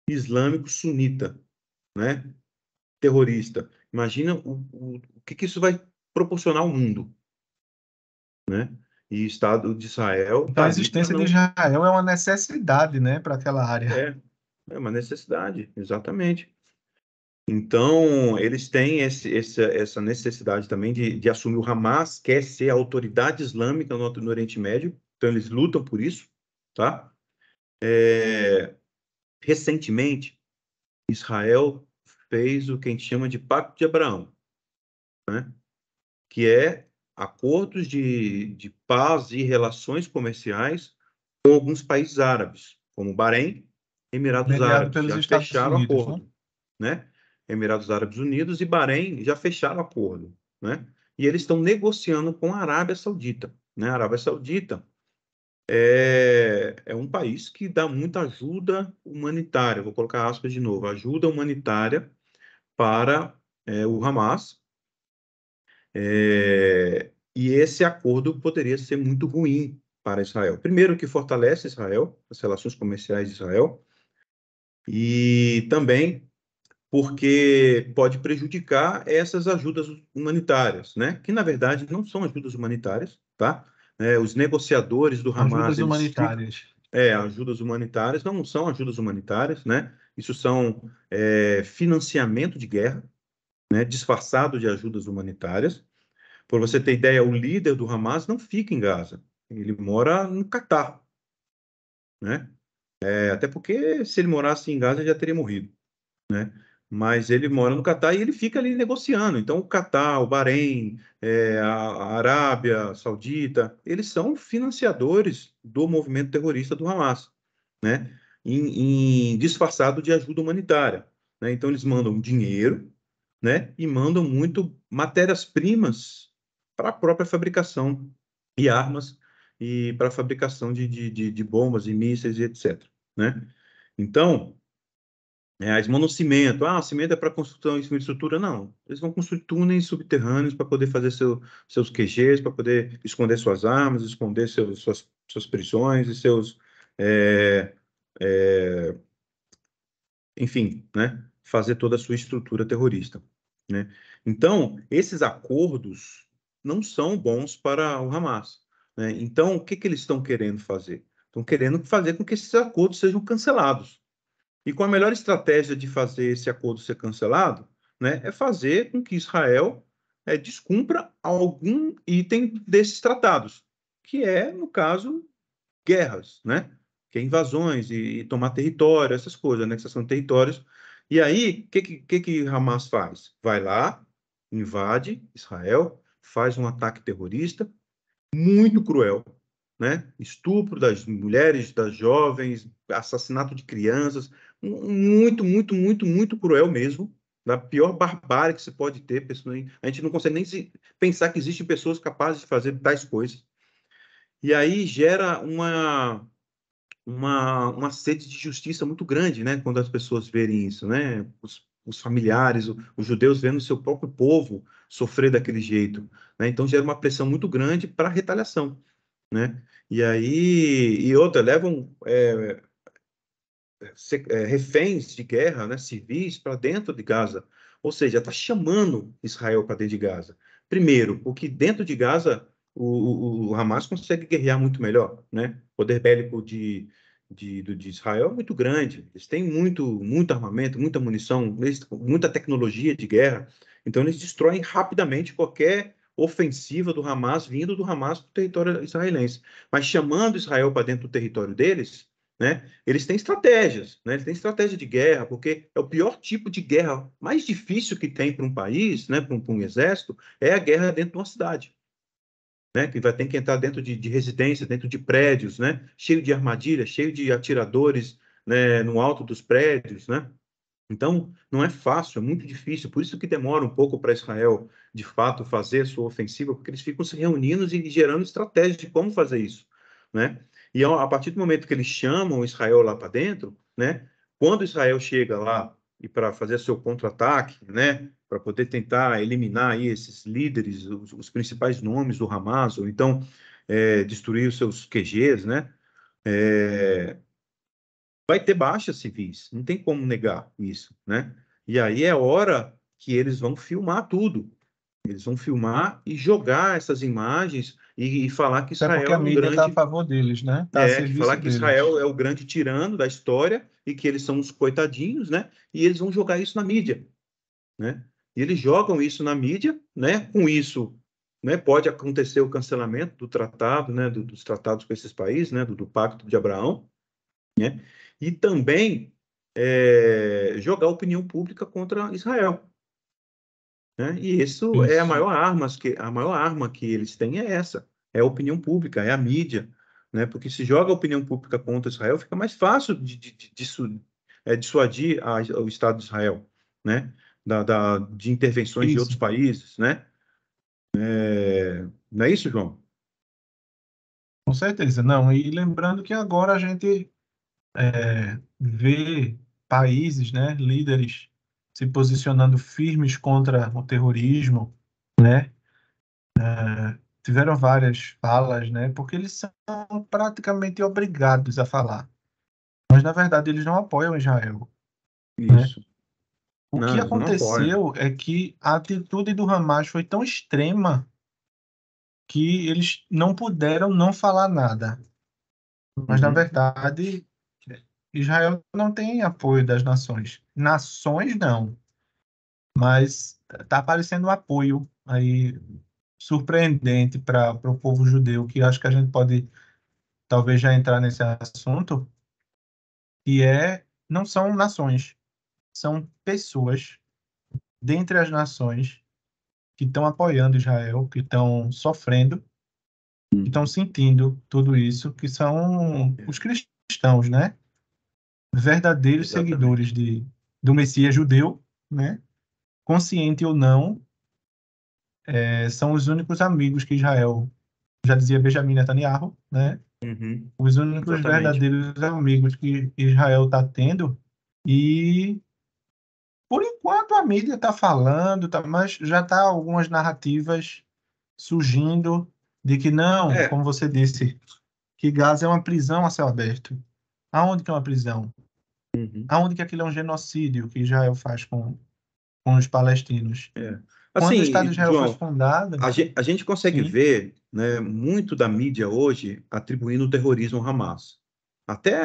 islâmico sunita, né, terrorista. Imagina o que isso vai proporcionar ao mundo, né? E o Estado de Israel Então, está a ali para existência de não. Israel é uma necessidade, né, para aquela área. É, é uma necessidade, exatamente. Então, eles têm essa necessidade também de assumir o Hamas, quer ser a autoridade islâmica no Oriente Médio, então eles lutam por isso, tá? Recentemente, Israel fez o que a gente chama de Pacto de Abraão, né? Que é acordos de paz e relações comerciais com alguns países árabes, como Bahrein, Emirados Mediado Árabes, pelos já Estados fecharam Unidos, né? acordo, né? Emirados Árabes Unidos e Bahrein já fecharam acordo, né? E eles estão negociando com a Arábia Saudita, né? A Arábia Saudita é um país que dá muita ajuda humanitária, vou colocar aspas de novo, ajuda humanitária para o Hamas, e esse acordo poderia ser muito ruim para Israel. Primeiro, que fortalece Israel, as relações comerciais de Israel, e também porque pode prejudicar essas ajudas humanitárias, né? Que na verdade não são ajudas humanitárias, tá? Os negociadores do Hamas, Ajudas eles ficam, humanitárias. ajudas humanitárias, não são ajudas humanitárias, né? Isso são financiamento de guerra, né? Disfarçado de ajudas humanitárias. Por você ter ideia, o líder do Hamas não fica em Gaza, ele mora no Catar, né? Até porque se ele morasse em Gaza, ele já teria morrido, né? Mas ele mora no Catar e ele fica ali negociando. Então, o Catar, o Bahrein, a Arábia Saudita, eles são financiadores do movimento terrorista do Hamas, né? Disfarçado de ajuda humanitária, né? Então, eles mandam dinheiro, né? E mandam muito matérias-primas para a própria fabricação e armas e para a fabricação de bombas e mísseis e etc, né? Então, eles mandam cimento. Ah, cimento é para construção de estrutura? Não. Eles vão construir túneis subterrâneos para poder fazer seus QGs, para poder esconder suas armas, esconder suas prisões e seus. é, é, Enfim, né? Fazer toda a sua estrutura terrorista, né? Então, esses acordos não são bons para o Hamas, né? Então, o que que eles estão querendo fazer? Estão querendo fazer com que esses acordos sejam cancelados. E com a melhor estratégia de fazer esse acordo ser cancelado, né, é fazer com que Israel descumpra algum item desses tratados, que é, no caso, guerras, né? Que é invasões e tomar território, essas coisas, anexação de territórios. E aí, o que Hamas faz? Vai lá, invade Israel, faz um ataque terrorista muito cruel, né? Estupro das mulheres, das jovens, assassinato de crianças, muito, muito, muito, muito cruel mesmo, da pior barbárie que se pode ter. A gente não consegue nem pensar que existem pessoas capazes de fazer tais coisas. E aí gera uma sede de justiça muito grande, né? Quando as pessoas verem isso, né? Os familiares, os judeus vendo o seu próprio povo sofrer daquele jeito, né? Então gera uma pressão muito grande para retaliação, né? E aí, e outra, levam reféns de guerra, né, civis, para dentro de Gaza. Ou seja, está chamando Israel para dentro de Gaza. Primeiro, porque dentro de Gaza o Hamas consegue guerrear muito melhor, né? O poder bélico de Israel é muito grande. Eles têm muito armamento, muita munição, muita tecnologia de guerra. Então, eles destroem rapidamente qualquer ofensiva do Hamas vindo do Hamas para o território israelense. Mas chamando Israel para dentro do território deles, né? Eles têm estratégias, né? Eles têm estratégia de guerra, porque é o pior tipo de guerra mais difícil que tem para um país, né? Para um exército, é a guerra dentro de uma cidade, né? Que vai ter que entrar dentro de residências, dentro de prédios, né? Cheio de armadilhas, cheio de atiradores, né? No alto dos prédios, né? Então, não é fácil, é muito difícil. Por isso que demora um pouco para Israel, de fato, fazer a sua ofensiva, porque eles ficam se reunindo e gerando estratégias de como fazer isso, né? E a partir do momento que eles chamam Israel lá para dentro, né? Quando Israel chega lá e para fazer seu contra-ataque, né? Para poder tentar eliminar aí esses líderes, os principais nomes do Hamas, ou então destruir os seus QGs, né? Vai ter baixas civis, não tem como negar isso, né? E aí é hora que eles vão filmar tudo. Eles vão filmar e jogar essas imagens e falar que Até porque Israel a é um mídia está a grande, favor deles, né? Está a que falar serviço que deles. Israel é o grande tirano da história e que eles são os coitadinhos, né? E eles vão jogar isso na mídia, né? E eles jogam isso na mídia, né? Com isso, né? Pode acontecer o cancelamento do tratado, né? Dos tratados com esses países, né? Do Pacto de Abraão, né? E também jogar a opinião pública contra Israel, né? E isso é Isso. a maior arma que eles têm é essa, é a opinião pública, é a mídia, né? Porque se joga a opinião pública contra Israel, fica mais fácil dissuadir o Estado de Israel, né? De intervenções de outros Isso. países, né? Não é isso, João? Com certeza. Não, e lembrando que agora a gente vê países, né, líderes se posicionando firmes contra o terrorismo, né? Tiveram várias falas, né? Porque eles são praticamente obrigados a falar. Mas na verdade eles não apoiam Israel, né? Isso. O Não, que eles não apoiam. aconteceu é que a atitude do Hamas foi tão extrema que eles não puderam não falar nada. Mas na Uhum. verdade Israel não tem apoio das nações. Nações não, mas está aparecendo um apoio aí surpreendente para o povo judeu, que acho que a gente pode talvez já entrar nesse assunto, que não são nações, são pessoas dentre as nações que estão apoiando Israel, que estão sofrendo, que estão sentindo tudo isso, que são os cristãos, né? Verdadeiros seguidores Exatamente. do Messias judeu, né? Consciente ou não, são os únicos amigos que Israel, já dizia Benjamin Netanyahu, né? Uhum. Os únicos Exatamente. verdadeiros amigos que Israel está tendo. E, por enquanto, a mídia está falando, mas já está algumas narrativas surgindo de que não, É, como você disse, que Gaza é uma prisão a céu aberto. Aonde que é uma prisão? uhum. Aonde que aquilo é um genocídio que Israel faz com os palestinos? É. Quando o Estado de Assim, Israel foi João, fundado, a gente consegue sim, ver, né, muito da mídia hoje atribuindo o terrorismo ao Hamas. Até,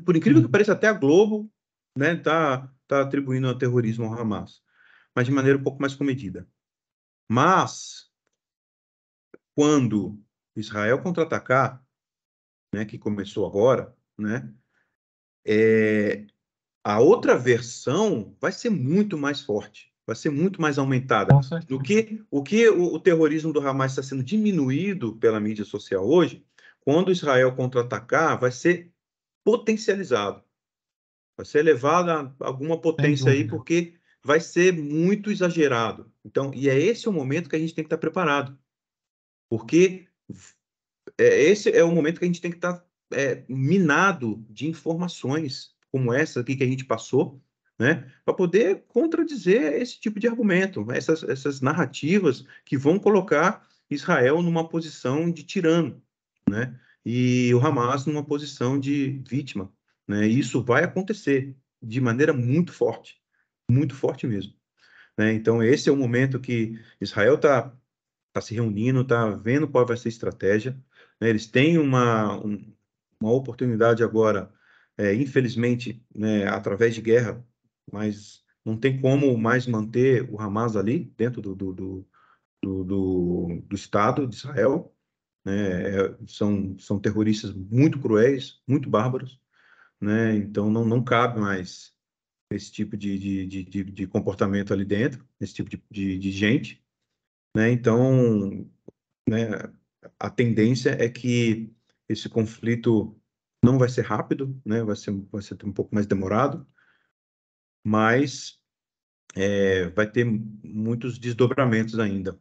por incrível que sim, pareça, até a Globo, né, tá atribuindo o terrorismo ao Hamas, mas de maneira um pouco mais comedida. Mas, quando Israel contra-atacar, né, que começou agora, né, a outra versão vai ser muito mais forte, vai ser muito mais aumentada. com Do certeza. que o terrorismo do Hamas está sendo diminuído pela mídia social hoje, quando Israel contra-atacar, vai ser potencializado, vai ser elevado a alguma Sem potência aí, dúvida. porque vai ser muito exagerado. Então, e é esse o momento que a gente tem que estar preparado, porque esse é o momento que a gente tem que estar minado de informações como essa aqui que a gente passou, né, para poder contradizer esse tipo de argumento, essas narrativas que vão colocar Israel numa posição de tirano, né, e o Hamas numa posição de vítima, né, e isso vai acontecer de maneira muito forte mesmo, né, então esse é o momento que Israel está se reunindo, está vendo qual vai ser a estratégia, né? Eles têm uma oportunidade agora, infelizmente, né, através de guerra, mas não tem como mais manter o Hamas ali dentro do Estado de Israel, né? São terroristas muito cruéis, muito bárbaros, né? Então não cabe mais esse tipo de comportamento ali dentro, esse tipo de gente, né? Então, né, a tendência é que esse conflito não vai ser rápido, né? Vai ser um pouco mais demorado, mas vai ter muitos desdobramentos ainda,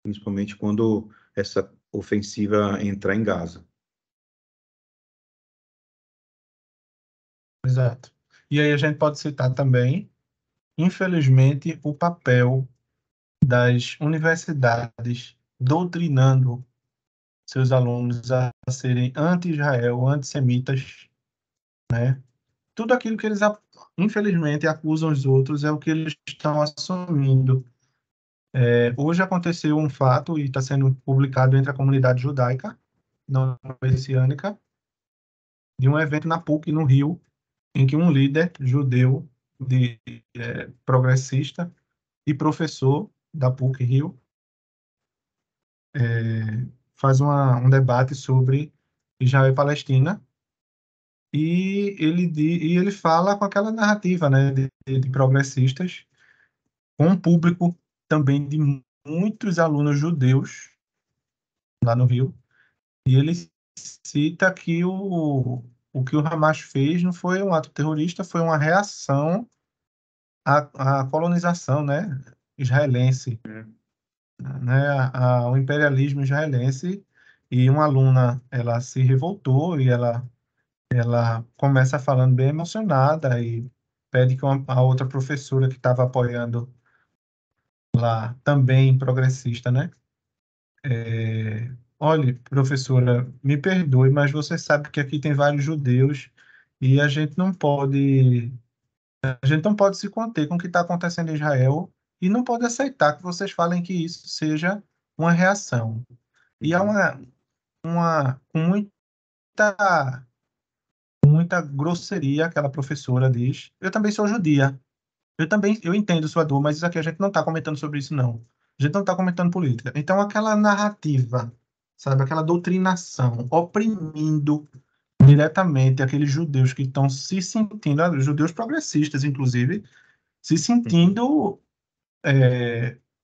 principalmente quando essa ofensiva entrar em Gaza. Exato. E aí a gente pode citar também, infelizmente, o papel das universidades doutrinando seus alunos a serem anti-Israel, antissemitas, né? Tudo aquilo que eles, infelizmente, acusam os outros é o que eles estão assumindo. Hoje aconteceu um fato e está sendo publicado entre a comunidade judaica, não messiânica, de um evento na PUC, no Rio, em que um líder judeu de progressista e professor da PUC Rio faz um debate sobre Israel e Palestina e ele fala com aquela narrativa, né, de progressistas, com um público também de muitos alunos judeus lá no Rio, e ele cita que o que o Hamas fez não foi um ato terrorista, foi uma reação à colonização, né, israelense, É. né, ao imperialismo israelense. E uma aluna, ela se revoltou e ela começa falando bem emocionada e pede que a outra professora que estava apoiando lá, também progressista, né? Olhe, professora, me perdoe, mas você sabe que aqui tem vários judeus e a gente não pode se conter com o que está acontecendo em Israel e não pode aceitar que vocês falem que isso seja uma reação. E há Uhum. com muita grosseria aquela professora diz: eu também sou judia. Eu entendo sua dor, mas isso aqui a gente não está comentando sobre isso, não. A gente não está comentando política. Então, aquela narrativa, sabe, aquela doutrinação, oprimindo diretamente aqueles judeus que estão se sentindo, judeus progressistas, inclusive, se Uhum. sentindo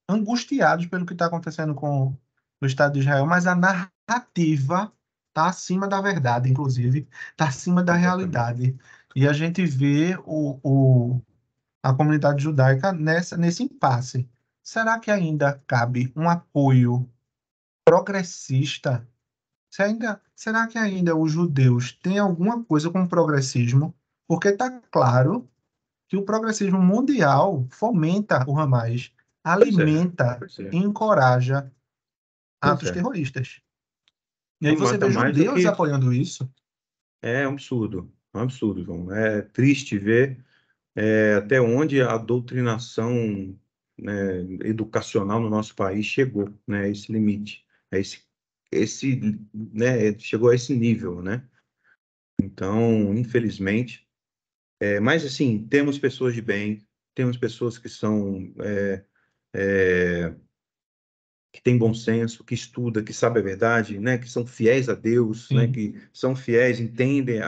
angustiados pelo que está acontecendo com o Estado de Israel, mas a narrativa está acima da verdade, inclusive, está acima da Exatamente. realidade. E a gente vê a comunidade judaica nesse impasse. Será que ainda cabe um apoio progressista? Será que ainda os judeus têm alguma coisa com o progressismo? Porque está claro que o progressismo mundial fomenta o Hamas, Pois é, alimenta pois é, e encoraja pois atos é. terroristas. E aí Não você mata vê mais do judeus que apoiando isso. é um absurdo, João. É triste ver até onde a doutrinação, né, educacional no nosso país chegou, né, esse limite, esse, né, chegou a esse nível, né? Então, infelizmente, mas assim, temos pessoas de bem, temos pessoas que são é, que têm bom senso, que estuda, que sabe a verdade, né, que são fiéis a Deus, né, Sim, que são fiéis, entendem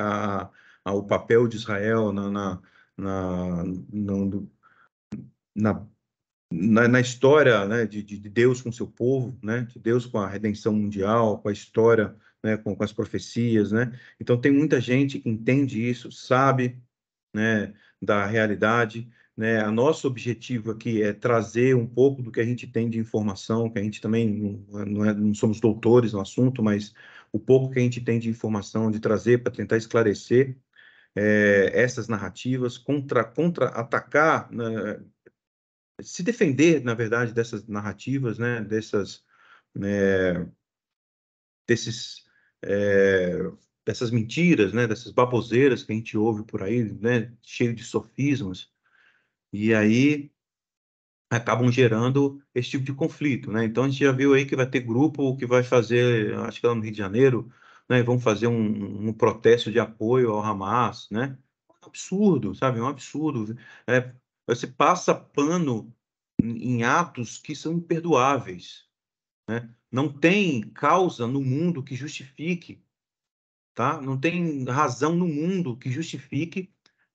o papel de Israel na, no- na, na história, né, de Deus com seu povo, né, de Deus com a redenção mundial, com a história, né, com as profecias, né. Então tem muita gente que entende isso, sabe, né, da realidade, né? A nosso objetivo aqui é trazer um pouco do que a gente tem de informação, que a gente também não somos doutores no assunto, mas o pouco que a gente tem de informação, de trazer para tentar esclarecer essas narrativas, contra-atacar, né, se defender, na verdade, dessas narrativas, né, né, desses, é, dessas mentiras, né, dessas baboseiras que a gente ouve por aí, né, cheio de sofismas, e aí acabam gerando esse tipo de conflito, né? Então a gente já viu aí que vai ter grupo que vai fazer, acho que lá no Rio de Janeiro, né, vão fazer um protesto de apoio ao Hamas, né? Um absurdo, sabe? Um absurdo. Você passa pano em atos que são imperdoáveis, né? Não tem causa no mundo que justifique, tá? Não tem razão no mundo que justifique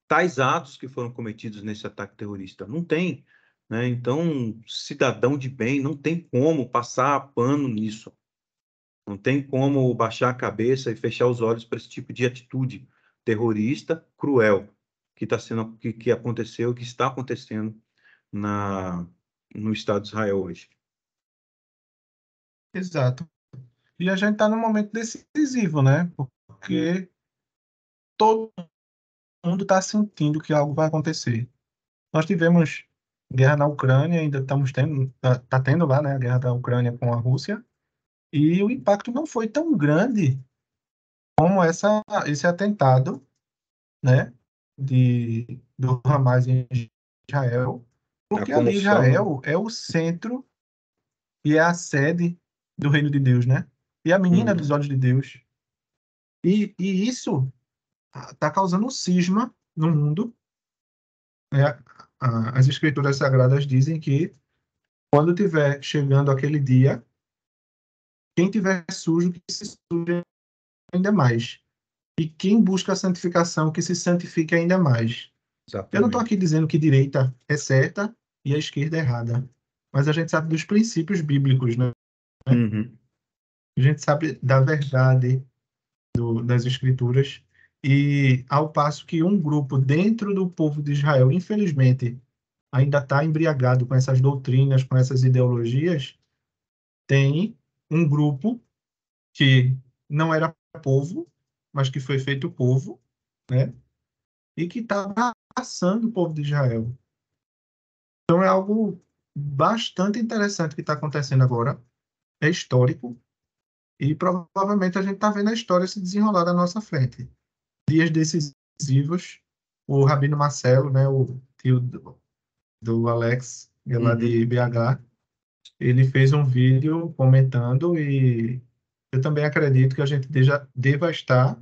tais atos que foram cometidos nesse ataque terrorista. Não tem, né? Então, cidadão de bem não tem como passar pano nisso. Não tem como baixar a cabeça e fechar os olhos para esse tipo de atitude terrorista, cruel, que aconteceu, que está acontecendo na no Estado de Israel hoje. exato. E a gente está num momento decisivo, né? Porque todo mundo está sentindo que algo vai acontecer. Nós tivemos guerra na Ucrânia, ainda estamos tendo, tá tendo lá, né, a guerra da Ucrânia com a Rússia, e o impacto não foi tão grande como esse atentado, né, do Hamas em Israel, A porque ali comoção, né? Israel é o centro e é a sede do reino de Deus, né? E a menina dos Uhum. olhos de Deus. E isso está causando um cisma no mundo, né? As escrituras sagradas dizem que quando tiver chegando aquele dia, quem tiver sujo, que se suje ainda mais. E quem busca a santificação, que se santifique ainda mais. Eu não estou aqui Exatamente. dizendo que direita é certa e a esquerda é errada, mas a gente sabe dos princípios bíblicos, né? Uhum. A gente sabe da verdade das escrituras, e ao passo que um grupo dentro do povo de Israel, infelizmente, ainda está embriagado com essas doutrinas, com essas ideologias, tem um grupo que não era povo, mas que foi feito povo, né? E que está abraçando o povo de Israel. Então é algo bastante interessante que está acontecendo agora, é histórico, e provavelmente a gente está vendo a história se desenrolar na nossa frente. Dias decisivos, o Rabino Marcelo, né, o tio do Alex, lá Uhum. de BH, ele fez um vídeo comentando, e eu também acredito que a gente deva estar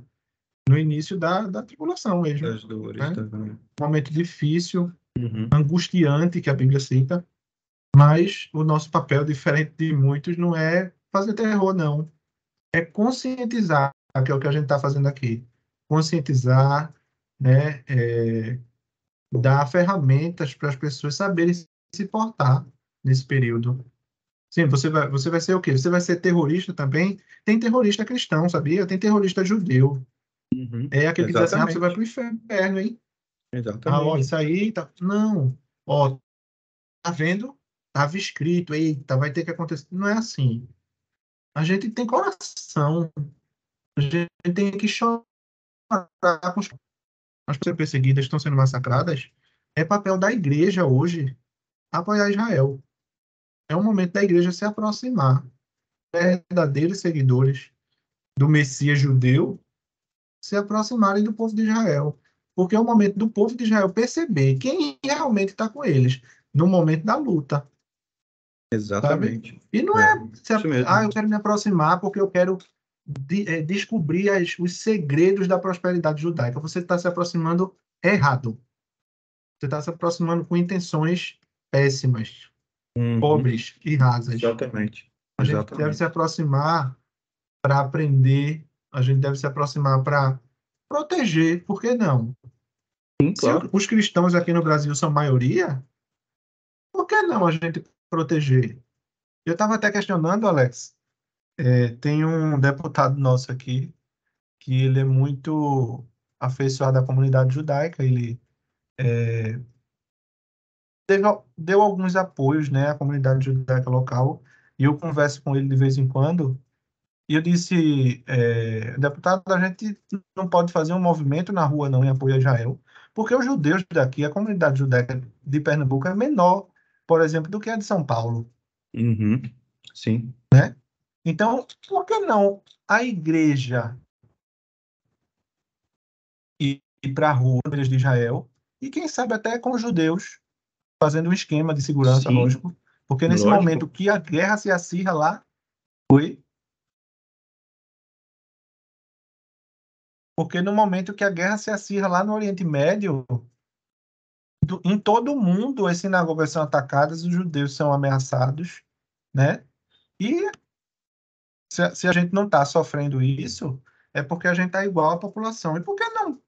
no início da tribulação mesmo, Das dores né? também. Um momento difícil, Uhum. angustiante, que a Bíblia cita, mas o nosso papel, diferente de muitos, não é fazer terror, não. É conscientizar, que é o que a gente está fazendo aqui. Conscientizar, né? Dar ferramentas para as pessoas saberem se portar nesse período. Sim, você vai ser o quê? Você vai ser terrorista também? Tem terrorista cristão, sabia? Tem terrorista judeu. Uhum. É aquele que diz assim, ah, você vai para Exatamente. o inferno, hein? Ah, ó, Exatamente. isso aí tá... Não. Ó, tá vendo? Tava escrito, eita, vai ter que acontecer. Não é assim. A gente tem coração. A gente tem que chorar com as pessoas perseguidas, estão sendo massacradas. É papel da igreja hoje apoiar Israel. É o momento da igreja se aproximar, verdadeiros seguidores do Messias judeu, se aproximarem do povo de Israel. Porque é o momento do povo de Israel perceber quem realmente está com eles no momento da luta, sabe? Exatamente. E não É, é, isso mesmo. eu quero me aproximar porque eu quero descobrir os segredos da prosperidade judaica. Você está se aproximando errado. Você está se aproximando com intenções péssimas, Uhum. pobres e rasas. Exatamente. A gente deve se Exatamente. aproximar para aprender, a gente deve se aproximar para proteger, por que não? Sim, Se claro. os cristãos aqui no Brasil são maioria, por que não a gente proteger? Eu estava até questionando, Alex, tem um deputado nosso aqui que ele é muito afeiçoado à comunidade judaica, ele deu alguns apoios, né, à comunidade judaica local, e eu converso com ele de vez em quando. E eu disse, deputado, a gente não pode fazer um movimento na rua não em apoio a Israel, porque os judeus daqui, a comunidade judaica de Pernambuco é menor, por exemplo, do que a de São Paulo, Uhum. Sim. né? Então, por que não a igreja ir para a rua de Israel e quem sabe até com os judeus fazendo um esquema de segurança, Sim, lógico, porque nesse momento lógico. que a guerra se acirra lá, foi porque no momento que a guerra se acirra lá no Oriente Médio, em todo o mundo, as sinagogas são atacadas, os judeus são ameaçados, né? E se a gente não está sofrendo isso, é porque a gente está igual à população. E por que não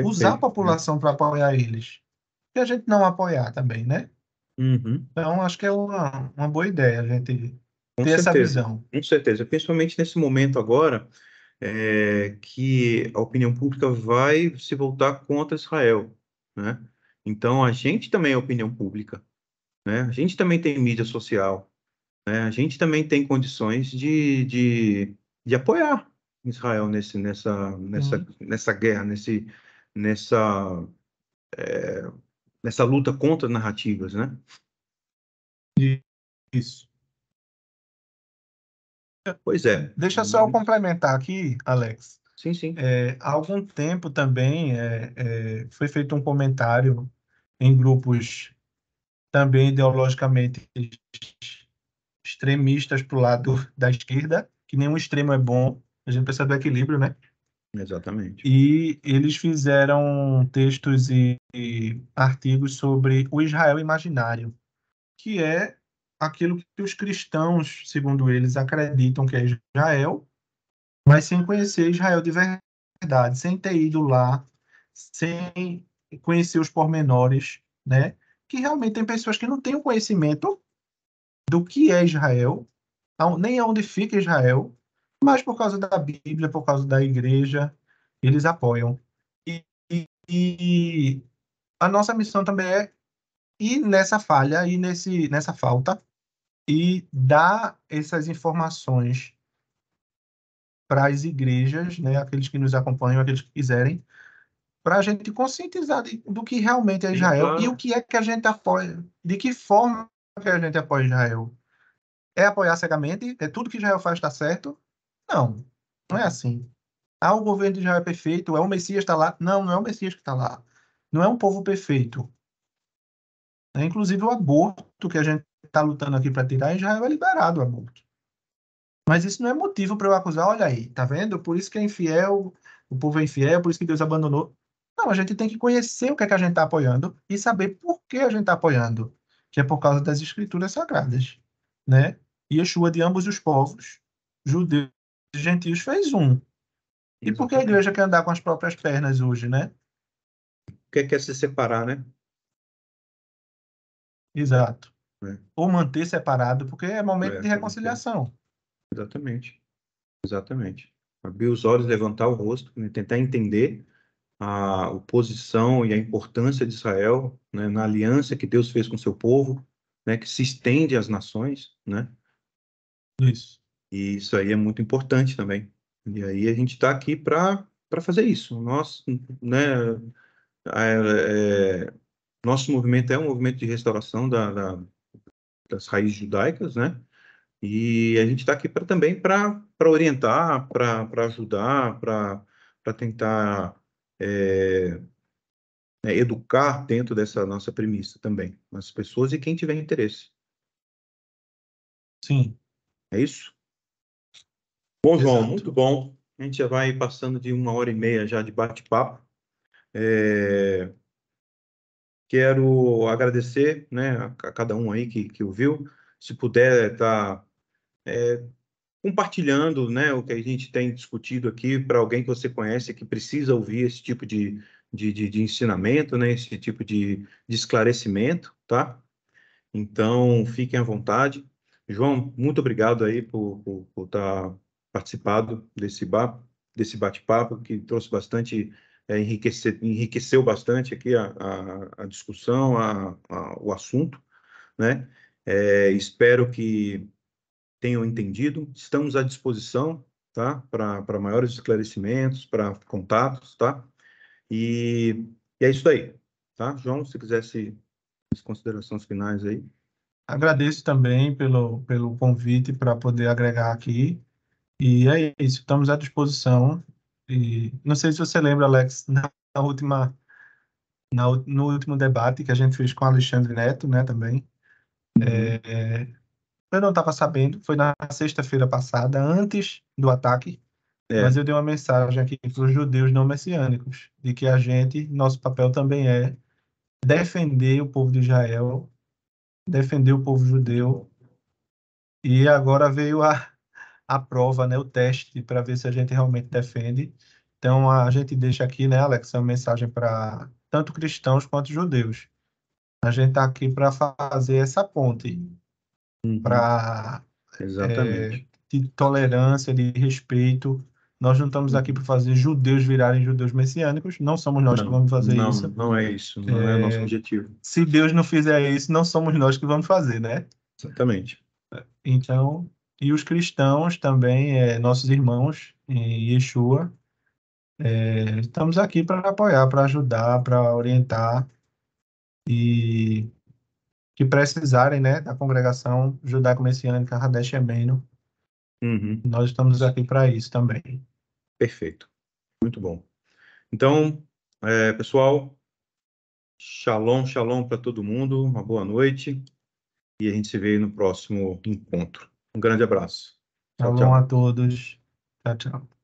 usar a Perfeito. É. população para apoiar eles? E a gente não apoiar também, né? Uhum. Então, acho que é uma boa ideia a gente Com ter essa certeza. visão. Com certeza. Principalmente nesse momento agora, que a opinião pública vai se voltar contra Israel, né? Então, a gente também é opinião pública, né? A gente também tem mídia social, né? A gente também tem condições de apoiar Israel Sim, nessa guerra, nessa, nessa luta contra narrativas, né? Isso. Pois é. Deixa só eu complementar aqui, Alex. Sim, sim. Há algum tempo também foi feito um comentário em grupos também ideologicamente extremistas para o lado da esquerda, que nenhum extremo é bom, a gente precisa do equilíbrio, né? Exatamente. E eles fizeram textos e artigos sobre o Israel imaginário, que é aquilo que os cristãos, segundo eles, acreditam que é Israel, mas sem conhecer Israel de verdade, sem ter ido lá, sem conhecer os pormenores, né? Que realmente tem pessoas que não têm o conhecimento do que é Israel, nem aonde fica Israel, mas por causa da Bíblia, por causa da igreja, eles apoiam. E a nossa missão também é ir nessa falha, ir nessa falta e dar essas informações para as igrejas, né, aqueles que nos acompanham, aqueles que quiserem, para a gente conscientizar do que realmente é Sim, Israel e o claro. que é que a gente apoia, de que forma que a gente apoia Israel. É apoiar cegamente? É tudo que Israel faz está certo? Não, não é assim. Ah, o governo de Israel é perfeito, é o Messias que está lá. Não, não é o Messias que está lá. Não é um povo perfeito. É, inclusive o aborto que a gente está lutando aqui para tirar, em Israel é liberado o aborto. Mas isso não é motivo para eu acusar, olha aí, tá vendo? Por isso que é infiel, o povo é infiel, por isso que Deus abandonou. Não, a gente tem que conhecer o que é que a gente está apoiando e saber por que a gente está apoiando, que é por causa das escrituras sagradas, né? Yeshua de ambos os povos, judeus e gentios, fez um. E por que a Exatamente. igreja quer andar com as próprias pernas hoje, né? Quer se separar, né? Exato. É, Ou manter separado, porque é momento de pode ser. reconciliação. Exatamente. Exatamente. Abrir os olhos, levantar o rosto, né? Tentar entender a posição e a importância de Israel, né? Na aliança que Deus fez com seu povo, né? Que se estende às nações, né? Isso. E isso aí é muito importante também. E aí a gente está aqui para fazer isso. Nós, né? Nosso movimento é um movimento de restauração das raízes judaicas, né? E a gente está aqui também para orientar, para ajudar, para tentar educar dentro dessa nossa premissa também, as pessoas e quem tiver interesse. Sim, É isso? Bom, João, exato. muito bom. A gente já vai passando de 1 hora e meia já de bate-papo. É, quero agradecer, né, a cada um aí que ouviu. Se puder estar compartilhando, né, o que a gente tem discutido aqui para alguém que você conhece que precisa ouvir esse tipo de ensinamento, né, esse tipo de esclarecimento, tá? Então, fiquem à vontade. João, muito obrigado aí por estar participado desse bate-papo que trouxe bastante, enriqueceu bastante aqui a discussão, o assunto, né? Espero que tenham entendido. Estamos à disposição, tá? Para maiores esclarecimentos, para contatos, tá? E, e é isso aí, tá? João, se quisesse as considerações finais aí. Agradeço também pelo convite para poder agregar aqui. E é isso, estamos à disposição. E não sei se você lembra, Alex, na última, no último debate que a gente fez com o Alexandre Neto, né, também. Uhum. Eu não estava sabendo, foi na sexta-feira passada, antes do ataque, mas É, eu dei uma mensagem aqui para os judeus não messiânicos, de que a gente, nosso papel também é defender o povo de Israel, defender o povo judeu. E agora veio a prova, né, o teste, para ver se a gente realmente defende. Então, a gente deixa aqui, né, Alex, uma mensagem para tanto cristãos quanto judeus. A gente está aqui para fazer essa ponte, uhum. para Exatamente. de tolerância, de respeito. Nós não estamos aqui para Uhum. fazer judeus virarem judeus messiânicos, não somos nós que Não, vamos fazer não, isso. não é isso, não é o nosso objetivo. Se Deus não fizer isso, não somos nós que vamos fazer, né? Exatamente. Então, e os cristãos também, nossos irmãos em Yeshua, Estamos aqui para apoiar, para ajudar, para orientar e que precisarem, né, da congregação judaico-messiânica Hadesh Emeinu. Uhum. Nós estamos aqui para isso também. Perfeito. Muito bom. Então, pessoal, shalom, shalom para todo mundo. Uma boa noite. E a gente se vê no próximo encontro. Um grande abraço. Tchau, Shalom a tchau. todos. Tchau, tchau.